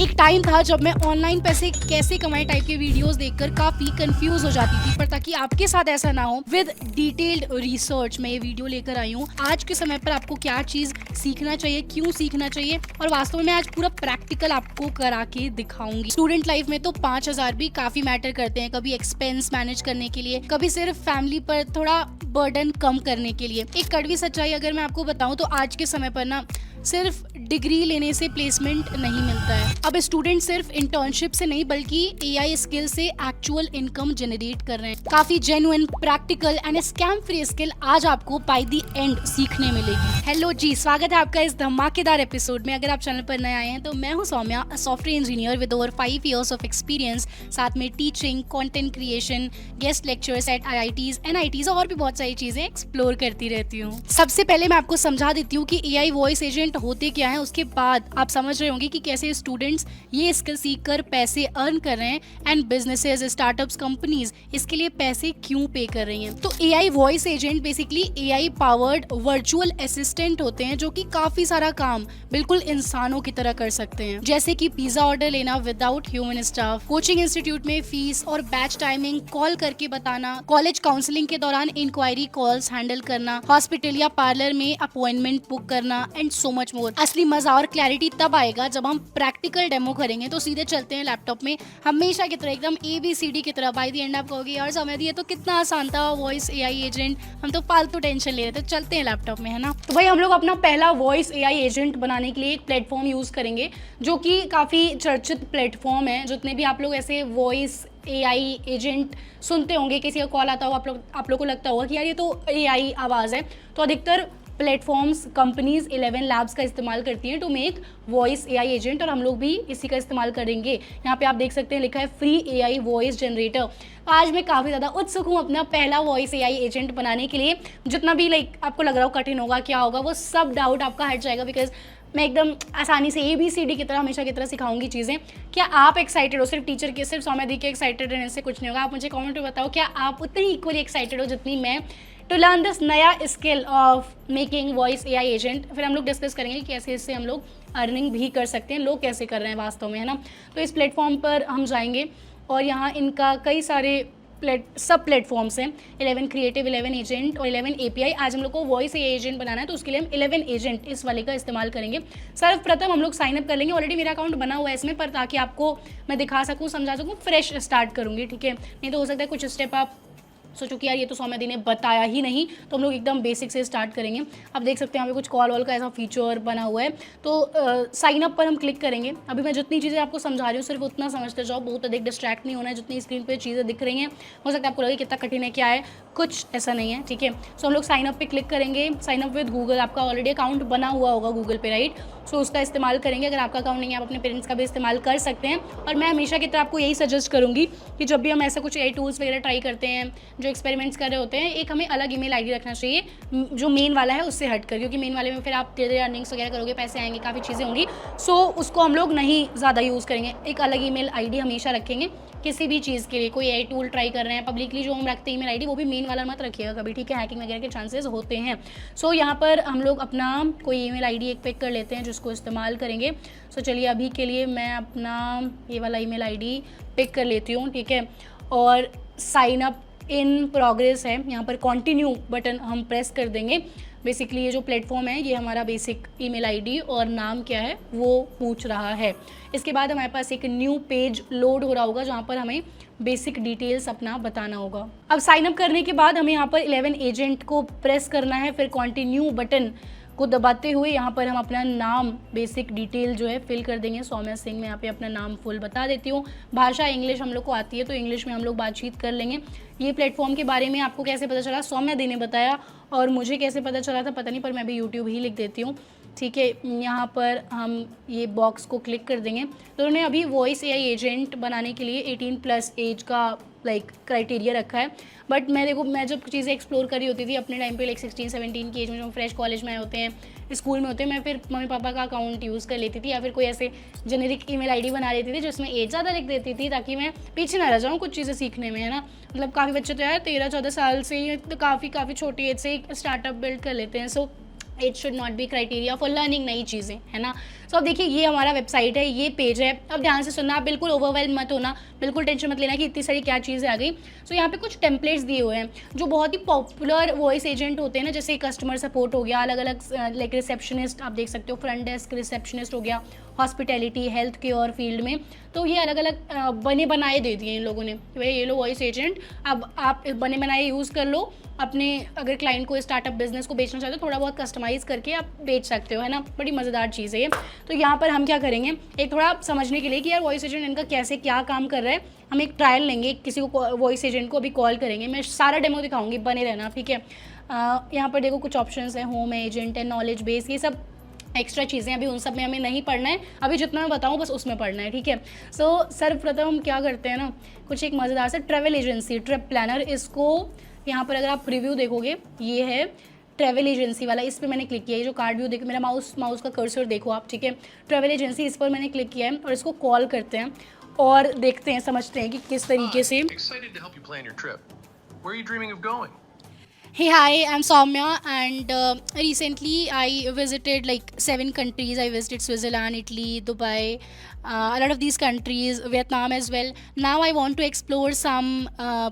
एक टाइम था जब मैं ऑनलाइन पैसे कैसे कमाए टाइप के वीडियोस देखकर काफी कंफ्यूज हो जाती थी, पर ताकि आपके साथ ऐसा ना हो, विद डिटेल्ड रिसर्च मैं ये वीडियो लेकर आई हूँ। आज के समय पर आपको क्या चीज सीखना चाहिए, क्यों सीखना चाहिए, और वास्तव में आज पूरा प्रैक्टिकल आपको करा के दिखाऊंगी। स्टूडेंट लाइफ में तो 5,000 भी काफी मैटर करते हैं, कभी एक्सपेंस मैनेज करने के लिए, कभी सिर्फ फैमिली पर थोड़ा बर्डन कम करने के लिए। एक कड़वी सच्चाई अगर मैं आपको बताऊं तो आज के समय पर ना सिर्फ डिग्री लेने से प्लेसमेंट नहीं मिलता है। अब स्टूडेंट सिर्फ इंटर्नशिप से नहीं बल्कि एआई स्किल से एक्चुअल इनकम जनरेट कर रहे हैं। काफी genuine, practical and scam free skill आज आपको बाय द एंड सीखने मिलेगी। हेलो जी, स्वागत है आपका इस धमाकेदार एपिसोड में। अगर आप चैनल पर नए आए हैं तो मैं हूं Saumya, software engineer with over 5 years of experience, साथ में teaching, content creation, guest lectures at IITs, NITs और भी बहुत सारी चीजें एक्सप्लोर करती रहती हूँ। सबसे पहले मैं आपको समझा देती हूँ कि एआई वॉइस एजेंट होते क्या है, उसके बाद आप समझ रहे होंगे कि कैसे स्टूडेंट्स ये स्किल सीखकर पैसे अर्न कर रहे हैं एंड बिजनेसेस, स्टार्टअप्स, कंपनीज इसके लिए पैसे क्यों पे कर रही हैं। तो AI voice agent basically AI powered virtual assistant होते हैं जो कि काफी सारा काम बिल्कुल इंसानों की तरह कर सकते हैं, जैसे कि पिज्जा ऑर्डर लेना without human staff, coaching institute में फीस और बैच टाइमिंग कॉल करके बताना, कॉलेज काउंसलिंग के दौरान इंक्वायरी कॉल्स हैंडल करना, हॉस्पिटल या पार्लर में अपॉइंटमेंट बुक करना एंड सो मच मोर। असली मजा और क्लैरिटी तब आएगा जब हम प्रैक्टिकल डेमो करेंगे। तो सीधे चलते हैं लैपटॉप में, हमेशा की तरह एकदम ABCD की तरह। बाय द एंड आप कहोगे यार समय दिए तो कितना आसान था वॉइस एआई एजेंट, हम तो फालतू टेंशन ले रहे थे। चलते हैं लैपटॉप में, है ना। तो भाई हम लोग अपना पहला वॉइस एआई एजेंट बनाने के लिए एक प्लेटफॉर्म यूज करेंगे जो कि काफी चर्चित प्लेटफॉर्म है। जितने भी आप लोग ऐसे वॉइस एआई एजेंट सुनते होंगे, किसी का कॉल आता हो, आप लोग को लगता होगा कि यार ये तो एआई आवाज है, तो अधिकतर प्लेटफॉर्म्स कंपनीज 11 लैब्स का इस्तेमाल करती हैं to make voice AI agent, और हम लोग भी इसी का इस्तेमाल करेंगे। यहाँ पे आप देख सकते हैं लिखा है फ्री एआई वॉइस जनरेटर। आज मैं काफ़ी ज़्यादा उत्सुक हूँ अपना पहला वॉइस एआई एजेंट बनाने के लिए। जितना भी आपको लग रहा हो कठिन होगा, क्या होगा, वो सब डाउट आपका हट जाएगा, बिकॉज मैं एकदम आसानी से ABCD की तरह, हमेशा की तरह सिखाऊंगी चीज़ें। क्या आप एक्साइटेड हो? सिर्फ टीचर के, सिर्फ सौम्या दी के एक्साइटेड रहने से कुछ नहीं होगा। आप मुझे कमेंट में बताओ, क्या आप उतनी इक्वली एक्साइटेड हो जितनी मैं टू लर्न दिस नया skill of making voice AI agent. फिर हम लोग डिस्कस करेंगे कि कैसे इससे हम लोग अर्निंग भी कर सकते हैं, लोग कैसे कर रहे हैं वास्तव में, है ना। तो इस प्लेटफॉर्म पर हम जाएंगे और यहाँ इनका कई सारे सब प्लेटफॉर्म्स हैं। 11 क्रिएटिव, 11 एजेंट और 11 API। आज हम लोग को वॉइस एआई एजेंट बनाना है तो उसके लिए हम 11 एजेंट इस वाले का इस्तेमाल करेंगे। सर्वप्रथम हम लोग साइन अप कर लेंगे। ऑलरेडी मेरा अकाउंट बना हुआ है इसमें, पर ताकि आपको मैं दिखा सकूँ, समझा सकूँ, फ्रेश स्टार्ट करूँगी, ठीक है। नहीं तो हो सकता है कुछ स्टेप आप सोचो कि यार ये तो सौम्या दी ने बताया ही नहीं, तो हम लोग एकदम बेसिक से स्टार्ट करेंगे। आप देख सकते हैं यहाँ पे कुछ कॉल वॉल का ऐसा फीचर बना हुआ है। तो साइन अप पर हम क्लिक करेंगे। अभी मैं जितनी चीज़ें आपको समझा रही हूँ सिर्फ उतना समझते जाओ, बहुत अधिक डिस्ट्रैक्ट नहीं होना है। जितनी स्क्रीन पे चीज़ें दिख रही हैं हो सकता है आपको लगे कितना कठिन है, क्या है, कुछ ऐसा नहीं है, ठीक है। सो हम लोग साइन अप पे क्लिक करेंगे। साइन अप विद गूगल, आपका ऑलरेडी अकाउंट बना हुआ होगा गूगल पे, राइट। सो उसका इस्तेमाल करेंगे। अगर आपका अकाउंट नहीं है आप अपने पेरेंट्स का भी इस्तेमाल कर सकते हैं। और मैं हमेशा की तरह आपको यही सजेस्ट करूँगी कि जब भी हम ऐसा कुछ AI टूल्स वगैरह ट्राई करते हैं, जो एक्सपेरिमेंट्स कर रहे होते हैं, एक हमें अलग ईमेल आईडी रखना चाहिए जो मेन वाला है उससे हटकर, क्योंकि मेन वाले में फिर आप धीरे धीरे अर्निंग्स वगैरह करोगे, पैसे आएंगे, काफ़ी चीज़ें होंगी। सो उसको हम लोग नहीं ज़्यादा यूज़ करेंगे। एक अलग ईमेल आईडी हमेशा रखेंगे किसी भी चीज़ के लिए। कोई AI टूल ट्राई कर रहे हैं पब्लिकली जो हम रखते हैं ईमेल आईडी, वो भी मेन वाला मत रखिएगा कभी, ठीक है। हैकिंग वगैरह के चांसेस होते हैं। सो यहाँ पर हम लोग अपना कोई ईमेल आईडी एक पिक कर लेते हैं जिसको इस्तेमाल करेंगे। सो चलिए अभी के लिए मैं अपना ये वाला ईमेल आईडी पिक कर लेती हूँ, ठीक है। और साइन अप इन प्रोग्रेस है, यहाँ पर कंटिन्यू बटन हम प्रेस कर देंगे। बेसिकली ये जो प्लेटफॉर्म है ये हमारा बेसिक ईमेल आईडी और नाम क्या है वो पूछ रहा है। इसके बाद हमारे पास एक न्यू पेज लोड हो रहा होगा जहाँ पर हमें बेसिक डिटेल्स अपना बताना होगा। अब साइन अप करने के बाद हमें यहाँ पर 11 एजेंट को प्रेस करना है, फिर कंटिन्यू बटन को दबाते हुए यहाँ पर हम अपना नाम, बेसिक डिटेल जो है फिल कर देंगे। सौम्या सिंह, मैं यहाँ पे अपना नाम फुल बता देती हूँ। भाषा इंग्लिश हम लोग को आती है तो इंग्लिश में हम लोग बातचीत कर लेंगे। ये प्लेटफॉर्म के बारे में आपको कैसे पता चला? सौम्या दी ने बताया, और मुझे कैसे पता चला था पता नहीं, पर मैं भी यूट्यूब ही लिख देती हूँ, ठीक है। यहाँ पर हम ये बॉक्स को क्लिक कर देंगे। तो उन्होंने अभी वॉइस एआई एजेंट बनाने के लिए 18+ एज का क्राइटेरिया रखा है। बट मैं जब चीज़ें एक्सप्लोर करी होती थी अपने टाइम पे 16-17 की एज में, जब फ्रेश कॉलेज में आए होते हैं, स्कूल में होते हैं, मैं फिर मम्मी पापा का अकाउंट यूज़ कर लेती थी या फिर कोई ऐसे जेनेरिक ईमेल आईडी बना लेती थी जिसमें एज ज़्यादा लिख देती थी ताकि मैं पीछे ना रह जाऊँ कुछ चीज़ें सीखने में, है ना। मतलब काफ़ी बच्चे तो यार 13-14 साल से ही, तो काफ़ी छोटी एज से स्टार्टअप बिल्ड कर लेते हैं। So it should not be criteria for learning नई चीज़ें, है ना। सो अब देखिए ये हमारा वेबसाइट है, ये पेज है। अब ध्यान से सुनना, आप बिल्कुल ओवरवेलम मत होना, बिल्कुल टेंशन मत लेना कि इतनी सारी क्या चीज़ें आ गई। सो यहाँ पे कुछ टेम्पलेट्स दिए हुए हैं जो बहुत ही पॉपुलर वॉइस एजेंट होते हैं ना, जैसे कस्टमर सपोर्ट हो गया, अलग अलग लाइक रिसेप्शनिस्ट आप देख सकते हो, फ्रंट डेस्क रिसेप्शनिस्ट हो गया, हॉस्पिटैलिटी, हेल्थ केयर फील्ड में। तो ये अलग अलग बने बनाए दे दिए इन लोगों ने, भाई ये लो वॉइस एजेंट, अब आप बने बनाए यूज़ कर लो अपने, अगर क्लाइंट को स्टार्टअप बिजनेस को बेचना चाहते हो थोड़ा बहुत कस्टमाइज़ करके आप बेच सकते हो, है ना। बड़ी मज़ेदार चीज़ है ये। तो यहाँ पर हम क्या करेंगे, एक थोड़ा समझने के लिए कि यार वॉइस एजेंट इनका कैसे क्या काम कर रहा है, हम एक ट्रायल लेंगे, किसी को वॉइस एजेंट को अभी कॉल करेंगे, मैं सारा डेमो दिखाऊंगी, बने रहना, ठीक है। यहाँ पर देखो कुछ ऑप्शंस हैं, होम एजेंट है, नॉलेज बेस, ये सब एक्स्ट्रा चीज़ें, अभी उन सब में हमें नहीं पढ़ना है, अभी जितना मैं बताऊँ बस उसमें पढ़ना है, ठीक है। सो सर्वप्रथम हम क्या करते हैं ना, कुछ एक मज़ेदार सा ट्रैवल एजेंसी, ट्रिप प्लानर, इसको यहाँ पर अगर आप रिव्यू देखोगे, ये है ट्रैवल एजेंसी वाला, इस पर मैंने क्लिक किया है। जो कार्ड व्यू देखो, मेरा माउस का कर्सर देखो आप, ठीक है, ट्रैवल एजेंसी, इस पर मैंने क्लिक किया है और इसको कॉल करते हैं और देखते हैं, समझते हैं कि किस तरीके से। Hey, hi, I'm Soumya, and recently I visited like 7 countries. I visited Switzerland, Italy, Dubai, a lot of these countries, Vietnam as well. Now I want to explore some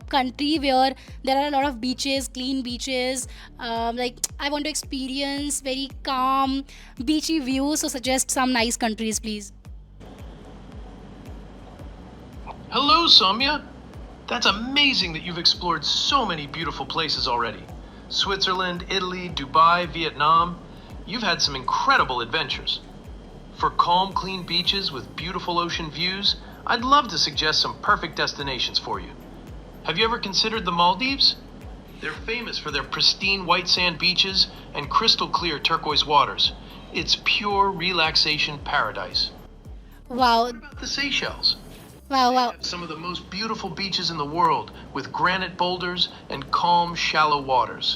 country where there are a lot of beaches, clean beaches. Like I want to experience very calm, beachy views. So suggest some nice countries, please. Hello, Soumya. That's amazing that you've explored so many beautiful places already. Switzerland, Italy, Dubai, Vietnam. You've had some incredible adventures. For calm, clean beaches with beautiful ocean views, I'd love to suggest some perfect destinations for you. Have you ever considered the Maldives? They're famous for their pristine white sand beaches and crystal clear turquoise waters. It's pure relaxation paradise. Wow. What about the Seychelles? Wow. Some of the most beautiful beaches in the world with granite boulders and calm, shallow waters.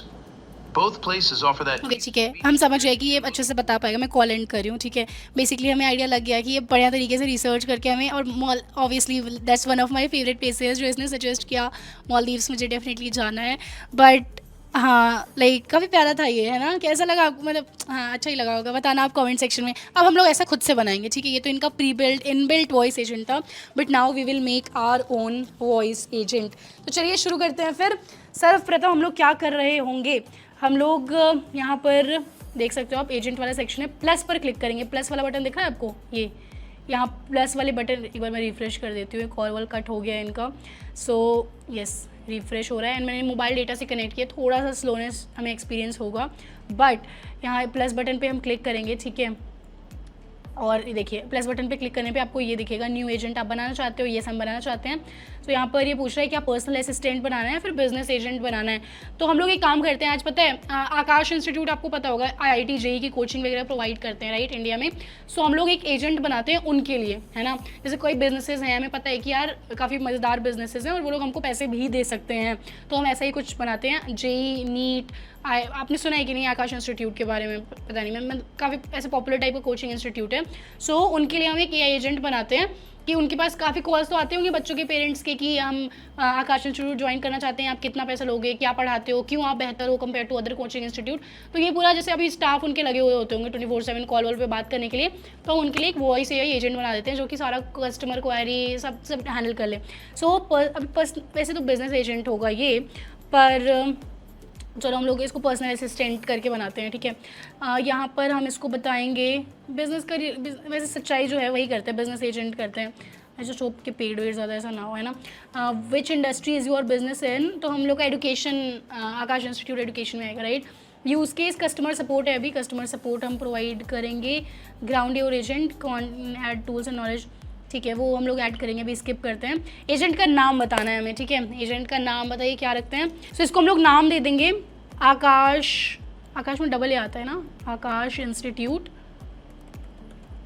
Both places offer that. Okay ठीक है, हम समझ गए कि ये अच्छे से बता पाएगा। मैं कॉल एंड कर रही हूँ, ठीक है। बेसिकली हमें आइडिया लग गया कि ये बढ़िया तरीके से रिसर्च करके हमें, और mall obviously that's one of my favourite places जो इसने सजेस्ट किया, मालदीव्स मुझे डेफिनेटली जाना है। बट हाँ, लाइक काफ़ी प्यारा था ये, है ना। कैसा लगा आपको, मतलब हाँ अच्छा ही लगा होगा, बताना आप कमेंट सेक्शन में। अब हम लोग ऐसा खुद से बनाएंगे, ठीक है। ये तो इनका pre build inbuilt voice agent था, but now we will make our own voice agent. तो चलिए शुरू करते हैं फिर। सर्वप्रथम हम लोग क्या कर रहे होंगे, हम लोग यहाँ पर देख सकते हो आप, एजेंट वाला सेक्शन है, प्लस पर क्लिक करेंगे। प्लस वाला बटन दिख रहा है आपको, ये यहाँ प्लस वाले बटन, एक बार मैं रिफ़्रेश कर देती हूँ, कॉल वॉल कट हो गया है इनका। सो यस, रिफ़्रेश हो रहा है एंड मैंने मोबाइल डेटा से कनेक्ट किया, थोड़ा सा स्लोनेस हमें एक्सपीरियंस होगा, बट यहाँ प्लस बटन पे हम क्लिक करेंगे, ठीक है। और देखिए प्लस बटन पे क्लिक करने पे आपको ये दिखेगा, न्यू एजेंट आप बनाना चाहते हो, ये हम बनाना चाहते हैं। तो यहाँ पर ये पूछ रहा है कि आप पर्सनल असिस्टेंट बनाना है फिर बिजनेस एजेंट बनाना है। तो हम लोग एक काम करते हैं, आज पता है आकाश इंस्टीट्यूट आपको पता होगा, IIT JEE की कोचिंग वगैरह प्रोवाइड करते हैं राइट इंडिया में। सो हम लोग एक एजेंट बनाते हैं उनके लिए, है ना। जैसे कोई बिजनेसेस हैं, हमें पता है कि यार काफ़ी मज़ेदार बिजनेसेस हैं और वो लोग हमको पैसे भी दे सकते हैं, तो हम ऐसा ही कुछ बनाते हैं। JEE, नीट, आपने सुना है कि नहीं आकाश इंस्टीट्यूट के बारे में, पता नहीं, मैं काफ़ी ऐसे पॉपुलर टाइप का कोचिंग इंस्टीट्यूट है। सो उनके लिए हम एक एजेंट बनाते हैं कि उनके पास काफ़ी कॉल्स तो आते होंगे बच्चों के पेरेंट्स के कि हम आकाश इंस्टीट्यूट ज्वाइन करना चाहते हैं, आप कितना पैसा लोगे, क्या पढ़ाते हो, क्यों आप बेहतर हो compare to other coaching institute. तो ये पूरा जैसे अभी स्टाफ उनके लगे हुए होते होंगे 24/7 कॉल वॉल पे बात करने के लिए, तो उनके लिए एक वॉइस AI एजेंट बना देते हैं जो कि सारा कस्टमर क्वायरी सब हैंडल कर ले। सो वैसे तो बिजनेस एजेंट होगा ये, पर चलो हम लोग इसको पर्सनल असिस्टेंट करके बनाते हैं, ठीक है। यहाँ पर हम इसको बताएंगे बिज़नेस का, वैसे सच्चाई जो है वही करते हैं, बिज़नेस एजेंट करते हैं, ऐसे शॉप के पेड वेड ज़्यादा ऐसा ना हो, है ना। विच industry is your business in, तो हम लोग का एडुकेशन, आकाश इंस्टीट्यूट एडुकेशन में आएगा right. Use case customer support है, अभी कस्टमर सपोर्ट हम प्रोवाइड करेंगे। Ground your agent, add tools and knowledge, ठीक है, वो हम लोग ऐड करेंगे, अभी स्किप करते हैं। एजेंट का नाम बताना है हमें, ठीक है। एजेंट का नाम बताइए क्या रखते हैं। सो इसको हम लोग नाम दे देंगे आकाश, आकाश में डबल ए आता है ना, आकाश इंस्टीट्यूट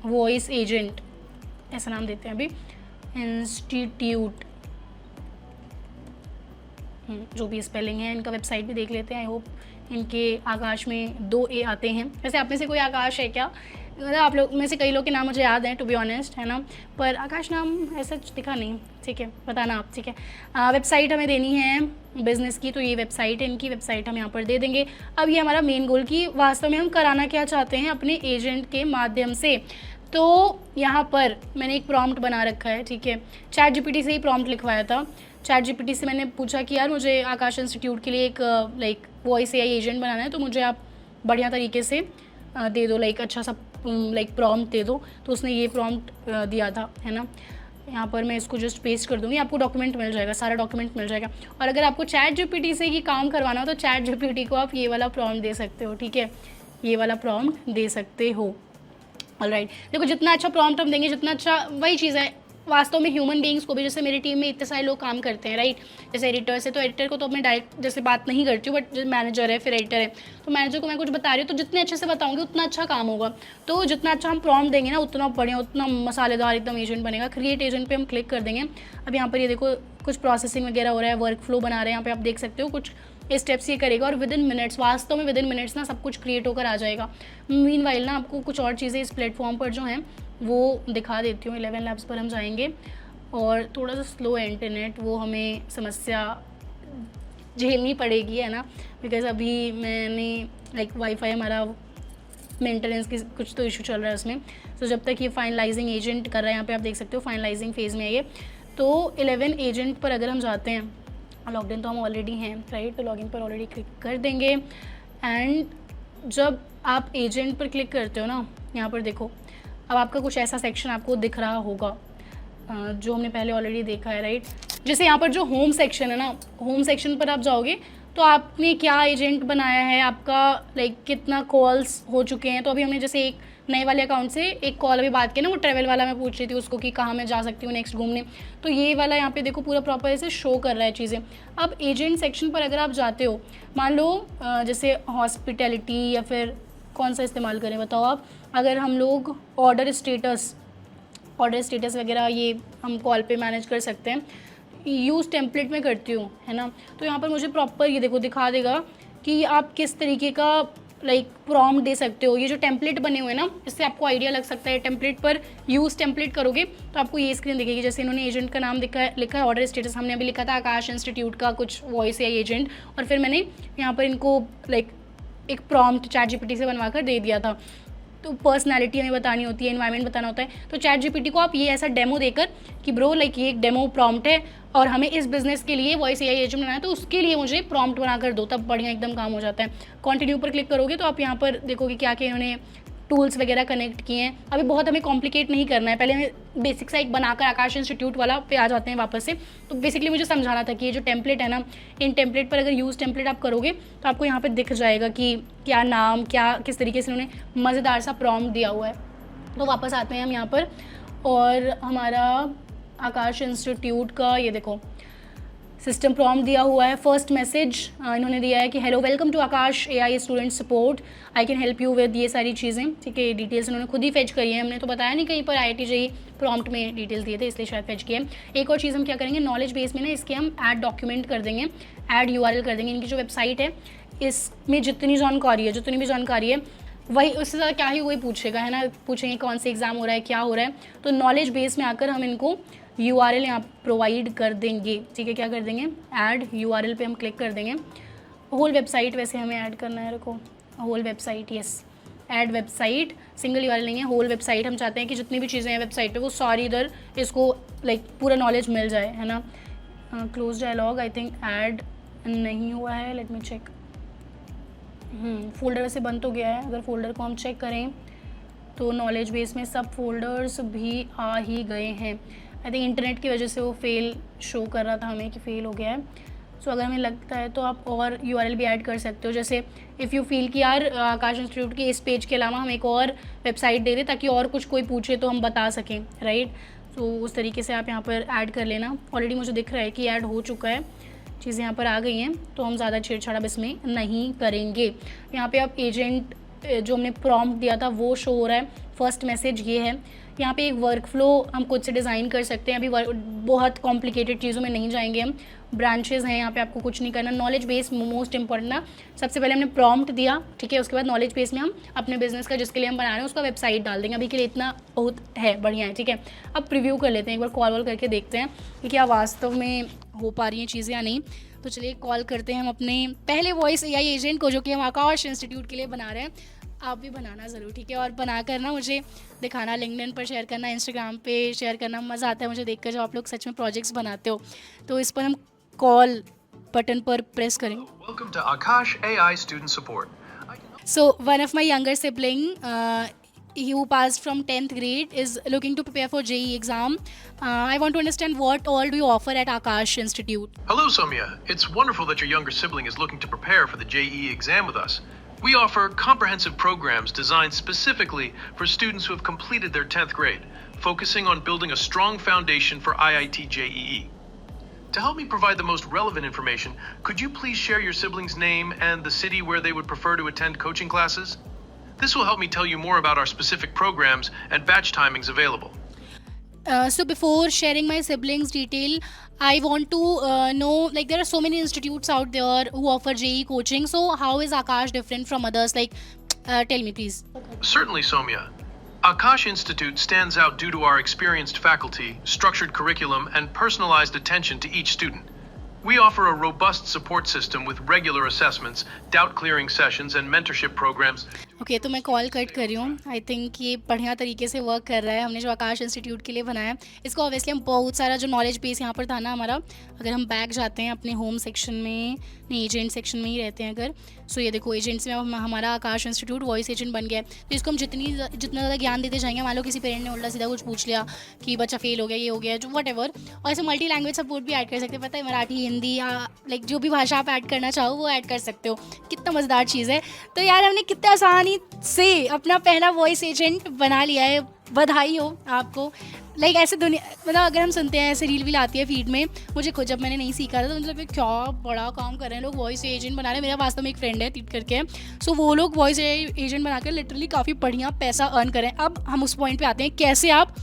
वॉइस एजेंट, ऐसा नाम देते हैं अभी, इंस्टीट्यूट, जो भी स्पेलिंग है इनका, वेबसाइट भी देख लेते हैं। आई होप इनके आकाश में 2 ए आते हैं। वैसे आप में से कोई आकाश है क्या, मतलब आप लोग में से कई लोग के नाम मुझे याद हैं टू बी ऑनेस्ट, है ना, पर आकाश नाम ऐसा दिखा नहीं, ठीक है, बताना आप, ठीक है। वेबसाइट हमें देनी है बिज़नेस की, तो ये वेबसाइट है इनकी, वेबसाइट हम यहाँ पर दे देंगे। अब ये हमारा मेन गोल कि वास्तव में हम कराना क्या चाहते हैं अपने एजेंट के माध्यम से। तो यहाँ पर मैंने एक प्रॉम्प्ट बना रखा है, ठीक है। चैट जीपीटी से ही प्रॉम्प्ट लिखवाया था। चैट जीपीटी से मैंने पूछा कि यार मुझे आकाश इंस्टीट्यूट के लिए एक लाइक वॉइस एआई एजेंट बनाना है, तो मुझे आप बढ़िया तरीके से दे दो, लाइक अच्छा सा लाइक प्रॉम्प्ट दे दो। तो उसने ये प्रॉम्प्ट दिया था, है ना। यहाँ पर मैं इसको जस्ट पेस्ट कर दूँगी, आपको डॉक्यूमेंट मिल जाएगा, सारा डॉक्यूमेंट मिल जाएगा। और अगर आपको चैट जीपीटी से ही काम करवाना हो तो चैट जीपीटी को आप ये वाला प्रॉम्प्ट दे सकते हो, ठीक है, ये वाला प्रॉम्प्ट दे सकते हो। ऑलराइट, देखो जितना अच्छा प्रॉम्प्ट हम देंगे, जितना अच्छा, वही चीज़ है वास्तव में ह्यूमन बीइंग्स को भी, जैसे मेरी टीम में इतने सारे लोग काम करते हैं, राइट। जैसे एडिटर से, तो एडिटर को तो मैं डायरेक्ट जैसे बात नहीं करती हूँ, बट जो मैनेजर है, फिर एडिटर है, तो मैनेजर को मैं कुछ बता रही हूँ, तो जितने अच्छे से बताऊँगी उतना अच्छा काम होगा। तो जितना अच्छा हम प्रॉम्प्ट देंगे ना, उतना बढ़िया, उतना मसालेदार एकदम एजेंट बनेगा। क्रिएट एजेंट पे हम क्लिक कर देंगे। अब यहाँ पर ये देखो कुछ प्रोसेसिंग वगैरह हो रहा है, वर्क फ्लो बना रहे हैं, यहाँ पे आप देख सकते हो कुछ स्टेप्स ये करेगा, और विद इन मिनट्स, वास्तव में विद इन मिनट्स ना सब कुछ क्रिएट होकर आ जाएगा। मीनवाइल ना आपको कुछ और चीज़ें इस प्लेटफॉर्म पर जो हैं वो दिखा देती हूँ। 11 लैब्स पर हम जाएंगे, और थोड़ा सा स्लो है इंटरनेट, वो हमें समस्या झेलनी पड़ेगी, है ना, बिकॉज अभी मैंने लाइक वाईफाई हमारा मेंटेनेंस की कुछ तो इशू चल रहा है उसमें। तो जब तक ये फाइनलाइजिंग एजेंट कर रहा है, यहाँ पे आप देख सकते हो फाइनलाइजिंग फेज़ में है ये। तो 11 एजेंट पर अगर हम जाते हैं, लॉगइन तो हम ऑलरेडी हैं, राइट, तो लॉगिन पर ऑलरेडी क्लिक कर देंगे। एंड जब आप एजेंट पर क्लिक करते हो ना, यहाँ पर देखो अब आपका कुछ ऐसा सेक्शन आपको दिख रहा होगा जो हमने पहले ऑलरेडी देखा है, राइट। जैसे यहाँ पर जो होम सेक्शन है ना, होम सेक्शन पर आप जाओगे तो आपने क्या एजेंट बनाया है, आपका लाइक कितना कॉल्स हो चुके हैं। तो अभी हमने जैसे एक नए वाले अकाउंट से एक कॉल अभी बात की ना, वो ट्रैवल वाला, मैं पूछ रही थी उसको कि कहाँ मैं जा सकती हूँ नेक्स्ट घूमने, तो ये वाला यहाँ पे देखो पूरा प्रॉपर ऐसे शो कर रहा है चीज़ें। अब एजेंट सेक्शन पर अगर आप जाते हो, मान लो जैसे हॉस्पिटैलिटी, या फिर कौन सा इस्तेमाल करें बताओ आप, अगर हम लोग ऑर्डर स्टेटस वगैरह ये हम कॉल पे मैनेज कर सकते हैं। यूज़ टेम्पलेट में करती हूँ, है ना, तो यहाँ पर मुझे प्रॉपर ये देखो दिखा देगा कि आप किस तरीके का लाइक प्रॉम्प्ट दे सकते हो। ये जो टेम्पलेट बने हुए हैं ना, इससे आपको आइडिया लग सकता है। टेम्पलेट पर यूज़ टेम्पलेट करोगे तो आपको ये स्क्रीन दिखेगी। जैसे इन्होंने एजेंट का नाम लिखा है ऑर्डर स्टेटस, हमने अभी लिखा था आकाश इंस्टीट्यूट का कुछ वॉइस या एजेंट, और फिर मैंने यहाँ पर इनको लाइक एक प्रॉम्प्ट चैट जीपीटी से बनवा कर दे दिया था। तो पर्सनैलिटी हमें बतानी होती है, एनवायरनमेंट बताना होता है। तो चैट जीपीटी को आप ये ऐसा डेमो देकर कि ब्रो लाइक ये एक डेमो प्रॉम्प्ट है और हमें इस बिजनेस के लिए वॉइस एआई एजेंट बनाना है, तो उसके लिए मुझे प्रॉम्प्ट बना कर दो, तब बढ़िया एकदम काम हो जाता है। कंटिन्यू पर क्लिक करोगे तो आप यहाँ पर देखोगे क्या क्या इन्होंने टूल्स वगैरह कनेक्ट किए हैं। अभी बहुत हमें कॉम्प्लिकेट नहीं करना है, पहले हमें बेसिक सा एक बनाकर आकाश इंस्टीट्यूट वाला पे आ जाते हैं वापस से। तो बेसिकली मुझे समझाना था कि ये जो टेम्पलेट है ना, इन टेम्पलेट पर अगर यूज़ टेम्पलेट आप करोगे तो आपको यहाँ पर दिख जाएगा कि क्या नाम, क्या किस तरीके से उन्होंने मज़ेदार सा प्रॉम्प्ट दिया हुआ है। तो वापस आते हैं हम यहाँ पर, और हमारा आकाश इंस्टीट्यूट का ये देखो सिस्टम प्रॉम्प्ट दिया हुआ है। फर्स्ट मैसेज इन्होंने दिया है कि hello welcome to Aakash AI student support, I can help you with, ये सारी चीज़ें, ठीक है। डिटेल्स इन्होंने खुद ही फेच करी है, हमने तो बताया नहीं कहीं पर, IIT JEE प्रॉम्प्ट में डिटेल्स दिए थे, इसलिए शायद फेच किए। एक और चीज़ हम क्या करेंगे, नॉलेज बेस में ना इसके हम ऐड डॉक्यूमेंट कर देंगे, ऐड URL कर देंगे। इनकी जो वेबसाइट है इसमें जितनी भी जानकारी है वही, उससे ज़्यादा क्या ही वही पूछेगा, है ना। पूछेंगे कौन से एग्ज़ाम हो रहा है, क्या हो रहा है, तो नॉलेज बेस में आकर हम इनको URL यहाँ प्रोवाइड कर देंगे, ठीक है। क्या कर देंगे, ऐड URL पे हम क्लिक कर देंगे। होल वेबसाइट वैसे हमें ऐड करना है, रखो whole website, yes, add website, single URL नहीं है, होल वेबसाइट। हम चाहते हैं कि जितनी भी चीज़ें हैं वेबसाइट पे वो सारी इधर इसको लाइक पूरा नॉलेज मिल जाए, है ना। Close dialogue, I think add नहीं हुआ है, लेट मी चेक। फोल्डर से बंद तो गया है। अगर फोल्डर को हम चेक करें तो नॉलेज बेस में सब फोल्डर्स भी आ ही गए हैं। आई थिंक इंटरनेट की वजह से वो फेल शो कर रहा था हमें कि फ़ेल हो गया है। सो अगर हमें लगता है तो आप और URL भी ऐड कर सकते हो, जैसे इफ़ यू फील कि यार आकाश इंस्टीट्यूट की इस पेज के अलावा हम एक और वेबसाइट दे दें ताकि और कुछ कोई पूछे तो हम बता सकें, राइट। तो उस तरीके से आप यहाँ पर ऐड कर लेना। ऑलरेडी मुझे दिख रहा है कि ऐड हो चुका है, चीज़ें यहाँ पर आ गई हैं, तो हम ज़्यादा छेड़छाड़ अब इसमें नहीं करेंगे। यहाँ पे आप एजेंट जो हमने प्रॉम्प्ट दिया था वो शो हो रहा है। फर्स्ट मैसेज ये है। यहाँ पे एक वर्क फ्लो हम खुद से डिज़ाइन कर सकते हैं, अभी बहुत कॉम्प्लिकेटेड चीज़ों में नहीं जाएंगे हम। ब्रांचेस हैं यहाँ पे, आपको कुछ नहीं करना। नॉलेज बेस मोस्ट इंपॉर्टेंट ना, सबसे पहले हमने प्रॉम्प्ट दिया, ठीक है। उसके बाद नॉलेज बेस में हम अपने बिजनेस का जिसके लिए हम बना रहे हैं उसका वेबसाइट डाल देंगे। अभी के लिए इतना बहुत है, बढ़िया है, ठीक है। अब प्रीव्यू कर लेते हैं, एक बार कॉल करके देखते हैं कि क्या वास्तव में हो पा रही हैं चीज़ें या नहीं। तो चलिए कॉल करते हैं हम अपने पहले वॉइस AI एजेंट को, जो कि हम आकाश इंस्टीट्यूट के लिए बना रहे हैं। आप भी बनाना ज़रूर, ठीक है? और बनाकर ना मुझे दिखाना, लिंक्डइन पर शेयर करना, इंस्टाग्राम पे शेयर करना। मज़ा आता है मुझे देखकर जब आप लोग सच में प्रोजेक्ट्स बनाते हो। तो इस पर हम कॉल बटन पर प्रेस करेंगे। Welcome to Akash AI Student Support. So one of my younger sibling, who passed from 10th grade, is looking to prepare for JEE exam. I want to understand what all do you offer at Akash Institute? Hello, Soumya. It's wonderful that your younger sibling is looking to prepare for the JEE exam with us. We offer comprehensive programs designed specifically for students who have completed their 10th grade, focusing on building a strong foundation for IIT JEE. To help me provide the most relevant information, could you please share your sibling's name and the city where they would prefer to attend coaching classes? This will help me tell you more about our specific programs and batch timings available. So before sharing my siblings' detail, I want to know, like, there are so many institutes out there who offer JEE coaching. So how is Akash different from others? Like, tell me please. Certainly, Soumya. Akash Institute stands out due to our experienced faculty, structured curriculum, and personalized attention to each student. We offer a robust support system with regular assessments, doubt clearing sessions, and mentorship programs. Okay तो मैं call cut कर रही हूँ। I think ये बढ़िया तरीके से work कर रहा है। हमने जो आकाश इंस्टीट्यूट के लिए बनाया है, इसको ऑब्वियसली हम बहुत सारा जो नॉलेज बेस यहाँ पर था ना हमारा, अगर हम बैक जाते हैं अपने होम सेक्शन में, नहीं एजेंट सेक्शन में ही रहते हैं अगर, सो ये देखो एजेंट्स में हमारा आकाश इंस्टीट्यूट वॉइस एजेंट बन गया है। तो इसको हम जितना ज़्यादा ज्ञान देते जाएंगे, मान लो किसी पेरेंट ने उल्टा सीधा कुछ पूछ लिया कि बच्चा फेल हो गया, ये हो गया, जो वट एवर, और ऐसे मल्टी लैंग्वेज सपोर्ट भी ऐड कर सकते हैं। पता है, मराठी, हिंदी, या लाइक जो भी भाषा आप ऐड करना चाहो वो ऐड कर सकते हो। कितना मज़ेदार चीज़ है। तो यार हमने कितना आसानी से अपना पहला वॉइस एजेंट बना लिया है। बधाई हो आपको। लाइक ऐसे दुनिया, मतलब अगर हम सुनते हैं ऐसे रील वील आती है फीड में, मुझे खुद जब मैंने नहीं सीखा था तो मुझे लगा क्या बड़ा काम कर रहे हैं लोग, वॉइस एजेंट बना रहे हैं। मेरा वास्तव में एक फ्रेंड है तीत करके, सो वो लोग वॉइस एजेंट बनाकर लिटरली काफ़ी बढ़िया पैसा अर्न करें। अब हम उस पॉइंट पे आते हैं कैसे आप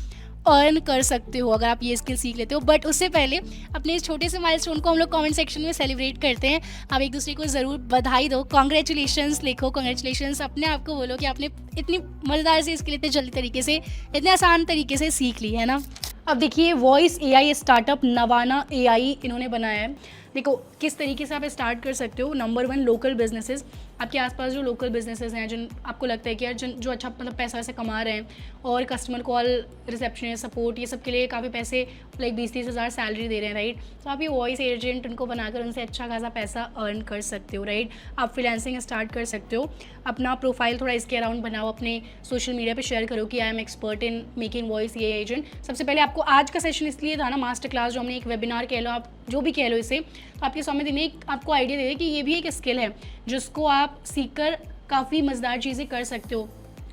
अर्न कर सकते हो अगर आप ये स्किल सीख लेते हो। बट उससे पहले अपने इस छोटे से माइलस्टोन को हम लोग कमेंट सेक्शन में सेलिब्रेट करते हैं। आप एक दूसरे को ज़रूर बधाई दो, कॉन्ग्रेचुलेशंस लिखो, कॉन्ग्रेचुलेशंस, अपने आप को बोलो कि आपने इतनी मज़ेदार से स्किल इतने जल्दी तरीके से, इतने आसान तरीके से सीख ली है ना। अब देखिए वॉइस एआई स्टार्टअप नवाना एआई इन्होंने बनाया है। देखो किस तरीके से आप स्टार्ट कर सकते हो। Number 1, local businesses. आपके आसपास जो लोकल बिजनेसेस हैं, जिन आपको लगता है कि यार जो अच्छा मतलब पैसा वैसे कमा रहे हैं और कस्टमर कॉल, रिसेप्शन, सपोर्ट, ये सब के लिए काफ़ी पैसे, लाइक 20-30 हज़ार सैलरी दे रहे हैं, राइट। तो आप ये वॉइस एजेंट उनको बनाकर उनसे अच्छा खासा पैसा अर्न कर सकते हो, राइट। आप फ्रीलांसिंग स्टार्ट कर सकते हो। अपना प्रोफाइल थोड़ा इसके अराउंड बनाओ, अपने सोशल मीडिया पे शेयर करो कि I am expert in making voice AI agent. सबसे पहले आपको आज का सेशन इसलिए था ना, मास्टर क्लास जो हमने, एक वेबिनार कह लो, आप जो भी कह लो इसे, तो आपके सामने दिन एक आपको आइडिया दे दे कि ये भी एक स्किल है जिसको आप सीखकर काफ़ी मज़ेदार चीज़ें कर सकते हो।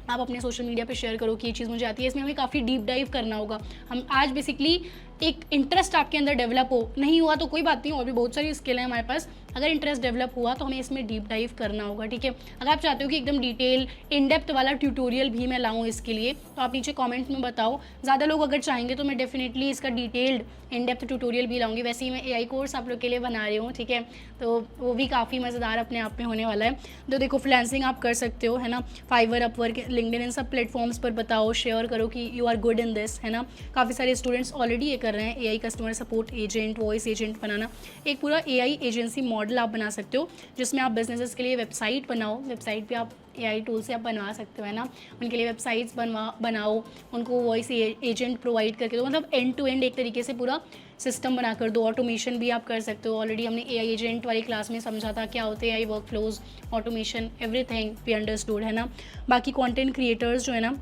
आप अपने सोशल मीडिया पे शेयर करो कि ये चीज़ मुझे आती है। इसमें हमें काफ़ी डीप डाइव करना होगा। हम आज बेसिकली एक इंटरेस्ट आपके अंदर डेवलप हो, नहीं हुआ तो कोई बात नहीं, और भी बहुत सारी स्किल है हमारे पास। अगर इंटरेस्ट डेवलप हुआ तो हमें इसमें डीप डाइव करना होगा, ठीक है। अगर आप चाहते हो कि एकदम डिटेल इन डेप्थ वाला ट्यूटोरियल भी मैं लाऊं इसके लिए, तो आप नीचे कमेंट में बताओ। ज़्यादा लोग अगर चाहेंगे तो मैं डेफिनेटली इसका डिटेल्ड इन डेप्थ ट्यूटोरियल भी लाऊंगी। वैसे ही मैं एआई कोर्स आप लोग के लिए बना रही हूँ, ठीक है, तो वो भी काफ़ी मज़ेदार अपने आप में होने वाला है। तो देखो फ्रीलांसिंग आप कर सकते हो, है ना। फाइवर, अपवर्क, लिंक्डइन, इन सब प्लेटफॉर्म्स पर बताओ, शेयर करो कि you are good in this, है ना। काफ़ी सारे स्टूडेंट्स ऑलरेडी ये कर रहे हैं, AI customer support agent, voice agent बनाना। एक पूरा एआई एजेंसी मॉडल आप बना सकते हो जिसमें आप बिजनेसेस के लिए वेबसाइट बनाओ। वेबसाइट पे आप एआई टूल से आप बनवा सकते हो, है ना। उनके लिए वेबसाइट्स बनाओ, उनको वॉइस एजेंट प्रोवाइड करके दो, मतलब एंड टू एंड एक तरीके से पूरा सिस्टम बनाकर दो। ऑटोमेशन भी आप कर सकते हो। ऑलरेडी हमने एआई एजेंट वाली क्लास में समझा था क्या होते हैं AI workflows, automation, everything we understood, है ना। बाकी कंटेंट क्रिएटर्स जो है ना,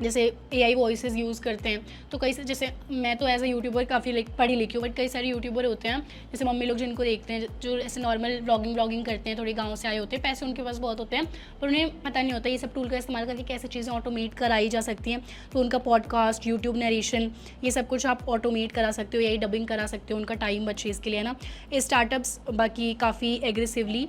जैसे एआई वॉइसेस यूज़ करते हैं, तो कई से, जैसे मैं तो एज ए यूट्यूबर काफ़ी लाइक पढ़ी लिखी हूँ, बट कई सारे यूट्यूबर होते हैं जैसे मम्मी लोग जिनको देखते हैं, जो ऐसे नॉर्मल व्लॉगिंग करते हैं, थोड़े गांव से आए होते हैं, पैसे उनके पास बहुत होते हैं, पर उन्हें पता नहीं होता ये सब टूल का इस्तेमाल करके कैसे चीज़ें ऑटोमेट कराई जा सकती हैं। तो उनका पॉडकास्ट, यूट्यूब नरेशन, ये सब कुछ आप ऑटोमेट करा सकते हो, एआई डबिंग करा सकते हो, उनका टाइम बचे इसके लिए, है ना। स्टार्टअप्स बाकी काफ़ी एग्रेसिवली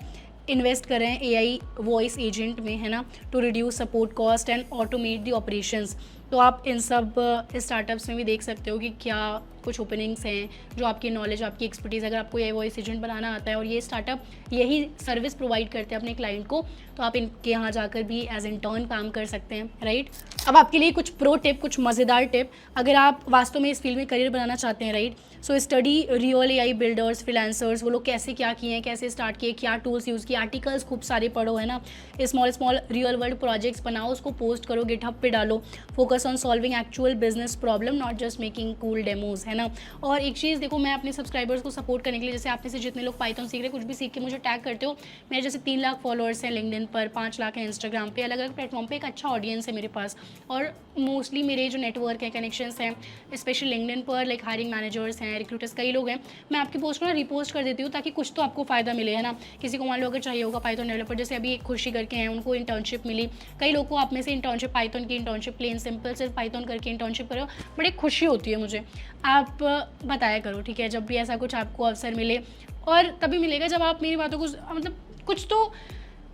इन्वेस्ट कर रहे हैं एआई वॉइस एजेंट में, है ना, to reduce support cost and automate the operations. तो आप इन सब स्टार्टअप्स में भी देख सकते हो कि क्या कुछ ओपनिंग्स हैं, जो आपकी नॉलेज, आपकी एक्सपर्टीज़, अगर आपको AI वॉइस एजेंट बनाना आता है और ये स्टार्टअप यही सर्विस प्रोवाइड करते हैं अपने क्लाइंट को, तो आप इनके यहाँ जाकर भी एज इंटर्न काम कर सकते हैं, राइट। अब आपके लिए कुछ प्रो टिप, कुछ मज़ेदार टिप, अगर आप वास्तव में इस फील्ड में करियर बनाना चाहते हैं, right. So study real AI builders, freelancers, वो लोग कैसे क्या किए हैं, कैसे स्टार्ट किए, क्या टूल्स यूज़ किए, आर्टिकल्स खूब सारे पढ़ो, है ना। स्मॉल रियल वर्ल्ड प्रोजेक्ट्स बनाओ, उसको पोस्ट करो, गिटहब पे डालो। Focus on solving actual business problem, not just making cool demos, है ना। और एक चीज़ देखो, मैं अपने सब्सक्राइबर्स को सपोर्ट करने के लिए, जैसे आप में से जितने लोग पाइथन सीख रहे हैं, कुछ भी सीख के मुझे टैग करते हो, मेरे जैसे 3 लाख फॉलोअर्स हैं लिंक्डइन पर, 5 लाख हैं इंस्टाग्राम पे, अलग अलग प्लेटफॉर्म पे एक अच्छा ऑडियंस है मेरे पास। और मोस्टली मेरे जो नेटवर्क है, कनेक्शंस हैं, स्पेशली लिंक्डइन पर, लाइक हायरिंग मैनेजर्स हैं, रिक्रूटर्स, कई लोग हैं, मैं आपकी पोस्ट को ना रिपोस्ट कर देती हूँ ताकि कुछ तो आपको फ़ायदा मिले, है ना। किसी को मान लो अगर चाहिए होगा पाइथन डेवलपर, जैसे अभी एक खुशी करके हैं, उनको इंटर्नशिप मिली, कई लोग को आप में से इंटर्नशिप, पाइथन की इंटर्नशिप, प्लेन सिंपल सिर्फ पाइथन करके इंटर्नशिप करो, बड़ी खुशी होती है मुझे। आप बताया करो, ठीक है, जब भी ऐसा कुछ आपको अवसर मिले, और तभी मिलेगा जब आप मेरी बातों को, मतलब कुछ तो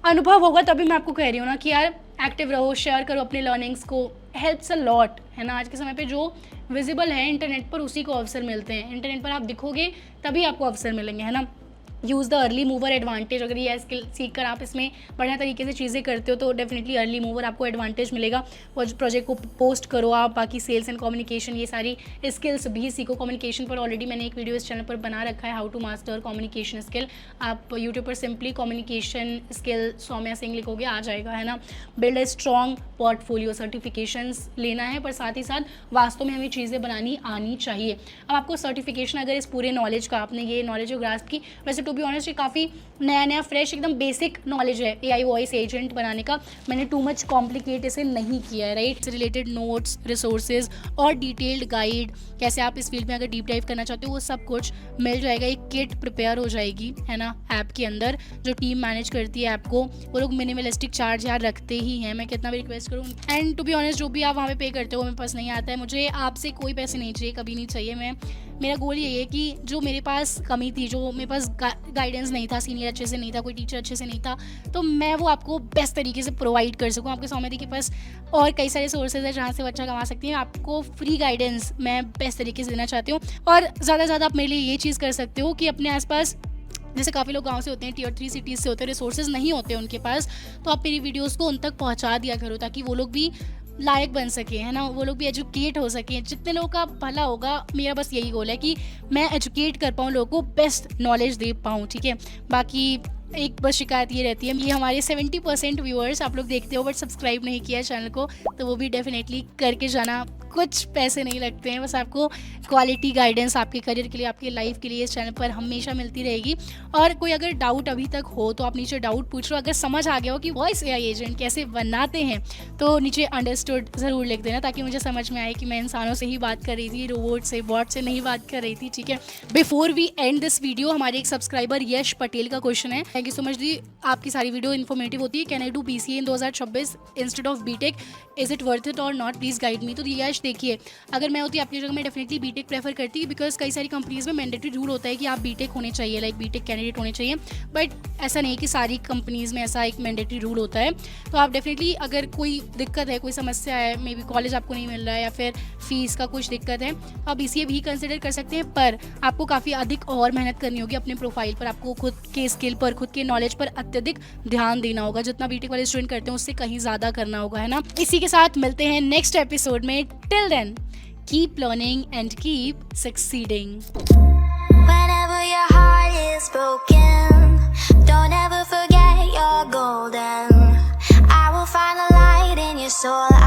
अनुभव होगा, तभी मैं आपको कह रही हूँ ना कि यार एक्टिव रहो, शेयर करो अपने लर्निंग्स को, हेल्प्स अ लॉट, है ना। आज के समय पे जो विजिबल है इंटरनेट पर, उसी को अवसर मिलते हैं। इंटरनेट पर आप दिखोगे तभी आपको अवसर मिलेंगे, है ना। Use the early mover advantage, अगर ये स्किल सीख कर आप इसमें बढ़िया तरीके से चीज़ें करते हो तो डेफिनेटली अर्ली मूवर आपको एडवांटेज मिलेगा। प्रोजेक्ट को पोस्ट करो आप, बाकी सेल्स एंड कम्युनिकेशन, ये सारी स्किल्स भी सीखो। कम्युनिकेशन पर ऑलरेडी मैंने एक वीडियो इस चैनल पर बना रखा है, how to master communication skill. आप यूट्यूब पर simply communication skill Saumya Singh लिखोगे, आ जाएगा, है ना। Build a strong portfolio, certifications लेना है, पर साथ ही साथ वास्तव में हमें चीज़ें बनानी आनी चाहिए। अब आपको सर्टिफिकेशन, अगर इस पूरे नॉलेज का आपने ये नॉलेज ग्रास्प की, वैसे टू बी ऑनेस्ट ये काफ़ी नया फ्रेश, एकदम बेसिक नॉलेज है AI वॉइस एजेंट बनाने का। मैंने टू मच कॉम्प्लिकेट इसे नहीं किया है, राइट। इससे रिलेटेड नोट्स, रिसोर्सेज और डिटेल्ड गाइड, कैसे आप इस फील्ड में अगर डीप डाइव करना चाहते हो, वो सब कुछ मिल जाएगा। एक किट प्रिपेयर हो जाएगी, है ना, ऐप के अंदर। जो टीम मैनेज करती है ऐप को, वो लोग मिनिमलिस्टिक चार्ज यार रखते ही हैं, मैं कितना भी रिक्वेस्ट करूँ। एंड टू बी ऑनेस्ट, जो भी आप वहाँ पे पे करते हो मेरे पास नहीं आता है, मुझे आपसे कोई पैसे नहीं चाहिए, कभी नहीं चाहिए। मेरा गोल यही है कि जो मेरे पास कमी थी, जो मेरे पास गाइडेंस नहीं था, सीनियर अच्छे से नहीं था, कोई टीचर अच्छे से नहीं था, तो मैं वो आपको बेस्ट तरीके से प्रोवाइड कर सकूँ। आपके सौम्या दी के पास और कई सारे सोर्सेज है जहाँ से वो अच्छा कमा सकती हैं। आपको फ्री गाइडेंस मैं बेस्ट तरीके से देना चाहती हूँ। और ज़्यादा से ज़्यादा आप मेरे लिए ये चीज़ कर सकते हो कि अपने आसपास, जैसे काफ़ी लोग गांव से होते हैं, Tier 3 सिटीज़ से होते हैं, रिसोर्सेज नहीं होते उनके पास, तो आप मेरी वीडियोस को उन तक पहुंचा दिया करो ताकि वो लोग भी लायक बन सके, है ना, वो लोग भी एजुकेट हो सकें। जितने लोगों का भला होगा, मेरा बस यही गोल है कि मैं एजुकेट कर पाऊँ, लोगों को बेस्ट नॉलेज दे पाऊँ, ठीक है। बाकी एक बस शिकायत ये रहती है, ये हमारे 70% व्यूअर्स आप लोग देखते हो बट सब्सक्राइब नहीं किया चैनल को, तो वो भी डेफिनेटली करके जाना। कुछ पैसे नहीं लगते हैं, बस आपको क्वालिटी गाइडेंस आपके करियर के लिए, आपकी लाइफ के लिए इस चैनल पर हमेशा मिलती रहेगी। और कोई अगर डाउट अभी तक हो तो आप नीचे डाउट पूछ लो। अगर समझ आ गया हो कि वॉइस AI एजेंट कैसे बनाते हैं, तो नीचे अंडरस्टूड ज़रूर लिख देना ताकि मुझे समझ में आए कि मैं इंसानों से ही बात कर रही थी, रोबोट से, बॉट से नहीं बात कर रही थी, ठीक है। Before we end this video, हमारे एक सब्सक्राइबर यश पटेल का क्वेश्चन है। थैंक यू सो मच दी, आपकी सारी वीडियो इन्फॉर्मेटिव होती है। Can I do BCA in 2026 instead of BTech, is it worth it और नॉट, प्लीज़ गाइड मी। तो यश देखिए, अगर मैं होती आपकी जगह मैं डेफिनेटली BTech प्रेफर करती, बिकॉज कई सारी कंपनीज में मैंडेटरी रूल होता है कि आप BTech होने चाहिए, लाइक BTech कैंडिडेट होने चाहिए, बट ऐसा नहीं कि सारी कंपनीज में ऐसा एक मैंडेटरी रूल होता है। तो आप डेफिनेटली, अगर कोई दिक्कत है, कोई समस्या है, मे बी कॉलेज आपको नहीं मिल रहा है या फिर फीस का कुछ दिक्कत है, तो आप BCA भी कंसिडर कर सकते हैं, पर आपको काफ़ी अधिक और मेहनत करनी होगी अपने प्रोफाइल पर। आपको खुद के स्किल पर, खुद के नॉलेज पर अत्यधिक ध्यान देना होगा। जितना BTech वाले स्टूडेंट करते हैं उससे कहीं ज़्यादा करना होगा, है ना। इसी के साथ मिलते हैं नेक्स्ट एपिसोड में। Till then, keep learning and keep succeeding. Whenever your heart is broken, don't ever forget you're golden. I will find the light in your soul.